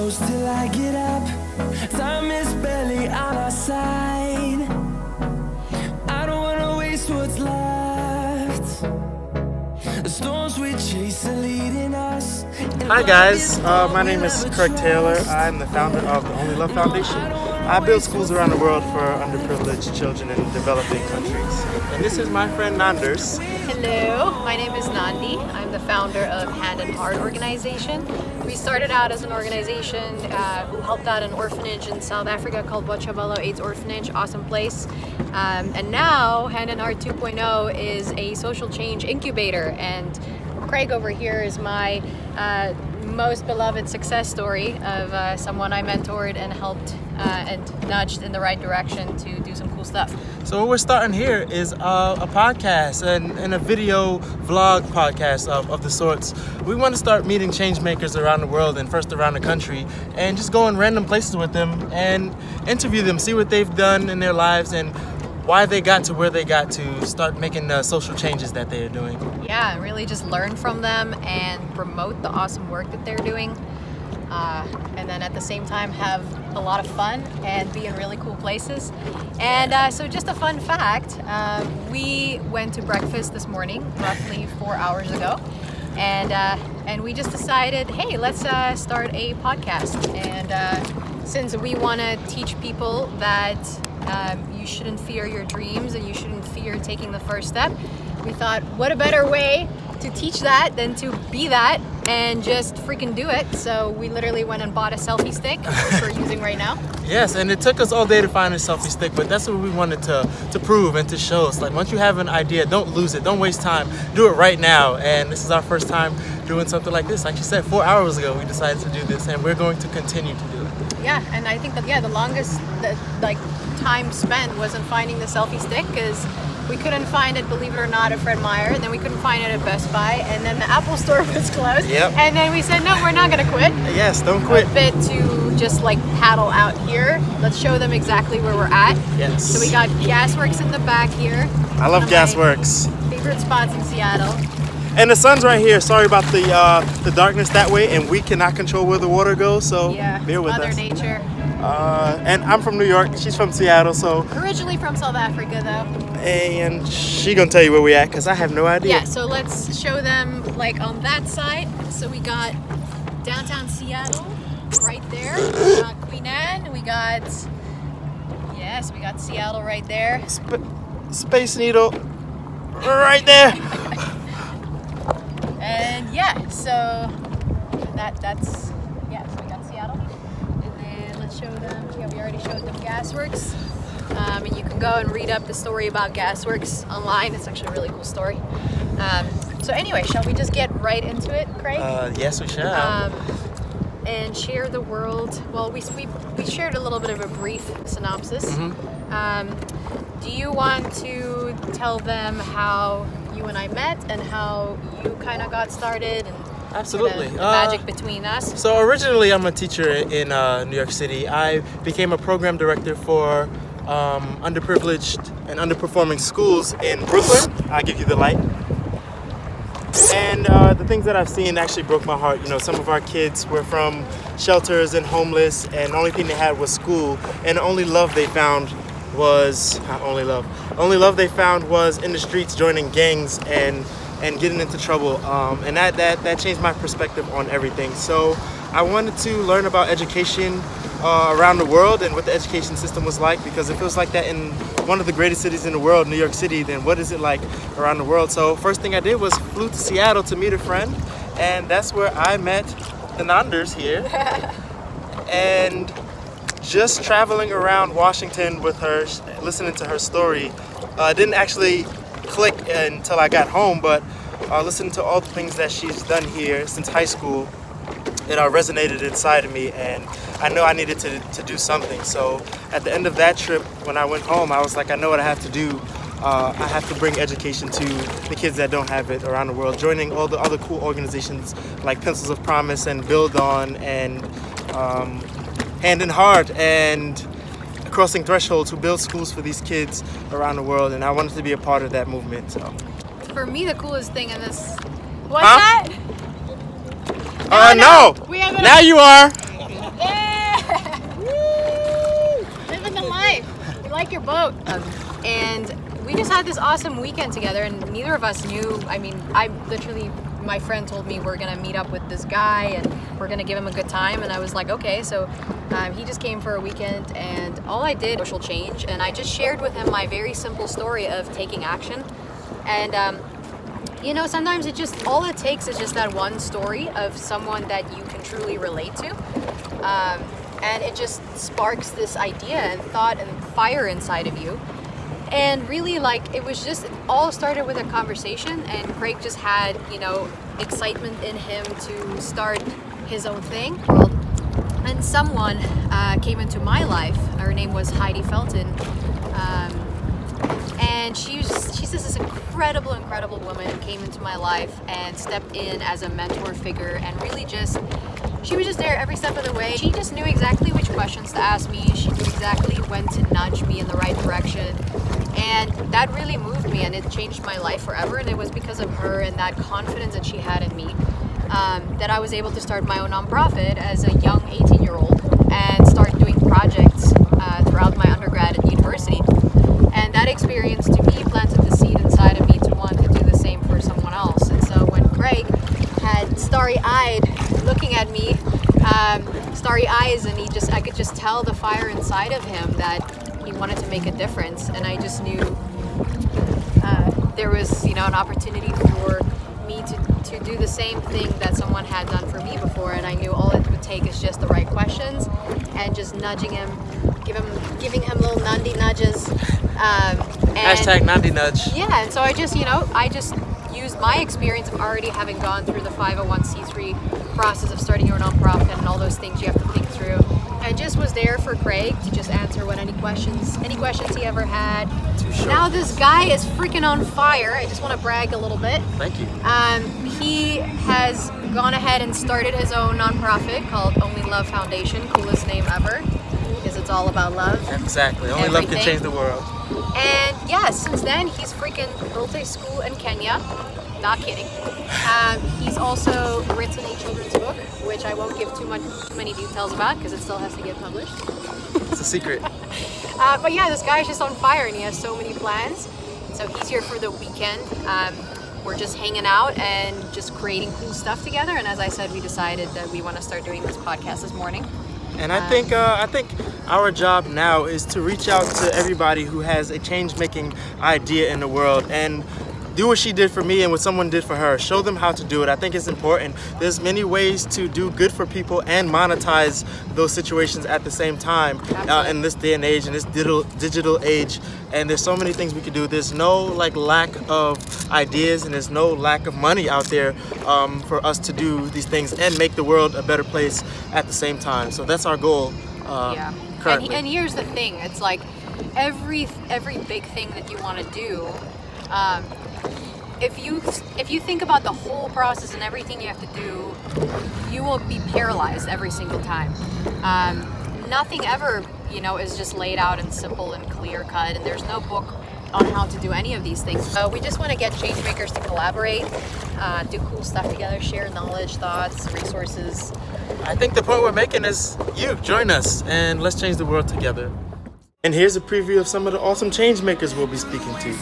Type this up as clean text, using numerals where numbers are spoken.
close till I get up. Time is barely on our side. I don't wanna waste what's left. The storms we chase are leading us. Hi guys, my name is Craig Taylor. I'm the founder of the Only Love Foundation. I build schools around the world for underprivileged children in developing countries. And this is my friend Nanders. Hello, my name is Nandie. I'm the founder of Hand and Heart organization. We started out as an organization who helped out an orphanage in South Africa called Bochabelo AIDS Orphanage, awesome place. And now Hand and Heart 2.0 is a social change incubator, and Craig over here is my most beloved success story of someone I mentored and helped and nudged in the right direction to do some cool stuff. So what we're starting here is a podcast and a video vlog podcast of the sorts. We want to start meeting changemakers around the world and first around the country and just go in random places with them and interview them, see what they've done in their lives and why they got to where they got to start making the social changes that they are doing. Yeah, really just learn from them and promote the awesome work that they're doing. And then at the same time have a lot of fun and be in really cool places. And so just a fun fact, we went to breakfast this morning, roughly 4 hours ago. And we just decided, hey, let's start a podcast. And since we want to teach people that you shouldn't fear your dreams and you shouldn't fear taking the first step, we thought, what a better way to teach that than to be that and just freaking do it. So we literally went and bought a selfie stick, which we're using right now. Yes, and it took us all day to find a selfie stick, but that's what we wanted to prove and to show. It's like, once you have an idea, don't lose it, don't waste time, do it right now. And this is our first time doing something like this. Like you said, 4 hours ago we decided to do this, and we're going to continue to do it. Yeah, and I think that the longest time spent was in finding the selfie stick, because we couldn't find it, believe it or not, at Fred Meyer, and then we couldn't find it at Best Buy, and then the Apple store was closed. Yep. And then we said, no, we're not gonna quit. Yes, don't quit. A bit to just paddle out here. Let's show them exactly where we're at. Yes. So we got Gasworks in the back here. I love Gasworks. Favorite spots in Seattle. And the sun's right here. Sorry about the darkness that way, and we cannot control where the water goes, so bear with Mother us. Nature. And I'm from New York. She's from Seattle, so. Originally from South Africa, though. And she gonna tell you where we at, because I have no idea. Yeah, so let's show them on that side. So we got downtown Seattle right there. We got Queen Anne. We got Seattle right there. Space Needle right there. And so that's so we got Seattle. And then let's show them, we already showed them Gasworks. And you can go and read up the story about Gasworks online. It's actually a really cool story. So anyway, shall we just get right into it, Craig? Yes, we shall. And share the world. Well, we shared a little bit of a brief synopsis. Mm-hmm. Do you want to tell them how you and I met and how you kind of got started? And Absolutely. The magic between us. So originally, I'm a teacher in New York City. I became a program director for underprivileged and underperforming schools in Brooklyn. I'll give you the light. And the things that I've seen actually broke my heart. You know, some of our kids were from shelters and homeless, and the only thing they had was school. And the only love they found was only love they found was in the streets, joining gangs and getting into trouble. And that changed my perspective on everything. So I wanted to learn about education around the world and what the education system was like, because if it was like that in one of the greatest cities in the world, New York City, then what is it like around the world? So first thing I did was flew to Seattle to meet a friend, and that's where I met the Nanders here. And just traveling around Washington with her, listening to her story, didn't actually click until I got home, but listening to all the things that she's done here since high school, it resonated inside of me, and I know I needed to do something. So at the end of that trip, when I went home, I was like, I know what I have to do. I have to bring education to the kids that don't have it around the world, joining all the other cool organizations like Pencils of Promise and Build On and Hand in Heart and Crossing Thresholds, who build schools for these kids around the world. And I wanted to be a part of that movement. So for me, the coolest thing in this, what's that? No. We have now you are. like your boat. And we just had this awesome weekend together, and neither of us knew. I mean, my friend told me we're gonna meet up with this guy and we're gonna give him a good time, and I was like, okay. So he just came for a weekend, and all I did was social change, and I just shared with him my very simple story of taking action. And you know, sometimes all it takes is just that one story of someone that you can truly relate to, and it just sparks this idea and thought and fire inside of you. And really, like, it all started with a conversation, and Craig just had, you know, excitement in him to start his own thing. And someone came into my life. Her name was Heidi Felton. And she's this incredible woman who came into my life and stepped in as a mentor figure, and really she was just there every step of the way. She just knew exactly which questions to ask me. She knew exactly when to nudge me in the right direction. And that really moved me, and it changed my life forever. And it was because of her and that confidence that she had in me that I was able to start my own nonprofit as a young 18-year-old and start doing projects throughout my undergrad at university. And that experience to me planted the seed inside of me to want to do the same for someone else. And so when Craig had starry-eyed looking at me, starry eyes, and I could just tell the fire inside of him that he wanted to make a difference. And I just knew there was, you know, an opportunity for me to do the same thing that someone had done for me before. And I knew all it would take is just the right questions and just nudging him, giving him little Nandie nudges. Hashtag Nandie nudge. Yeah, and so I just used my experience of already having gone through the 501c3 process of starting your nonprofit and all those things you have to think through. And just was there for Craig to just answer any questions he ever had. Now this guy is freaking on fire. I just want to brag a little bit. Thank you. He has gone ahead and started his own nonprofit called Only Love Foundation. Coolest name ever, because it's all about love. Exactly. Only love can change the world. And yeah, since then he's freaking built a school in Kenya. Not kidding. He's also written a children's book, which I won't give too many details about because it still has to get published. It's a secret. But yeah, this guy is just on fire and he has so many plans. So he's here for the weekend. We're just hanging out and just creating cool stuff together. And as I said, we decided that we want to start doing this podcast this morning. And I think our job now is to reach out to everybody who has a change-making idea in the world and do what she did for me and what someone did for her. Show them how to do it. I think it's important. There's many ways to do good for people and monetize those situations at the same time in this day and age, in this digital age. And there's so many things we could do. There's no lack of ideas, and there's no lack of money out there for us to do these things and make the world a better place at the same time. So that's our goal. Currently. And here's the thing. It's like every big thing that you want to do. If you think about the whole process and everything you have to do, you will be paralyzed every single time. Nothing ever, is just laid out and simple and clear cut, and there's no book on how to do any of these things. So we just want to get changemakers to collaborate, do cool stuff together, share knowledge, thoughts, resources. I think the point we're making is you join us and let's change the world together. And here's a preview of some of the awesome changemakers we'll be speaking to.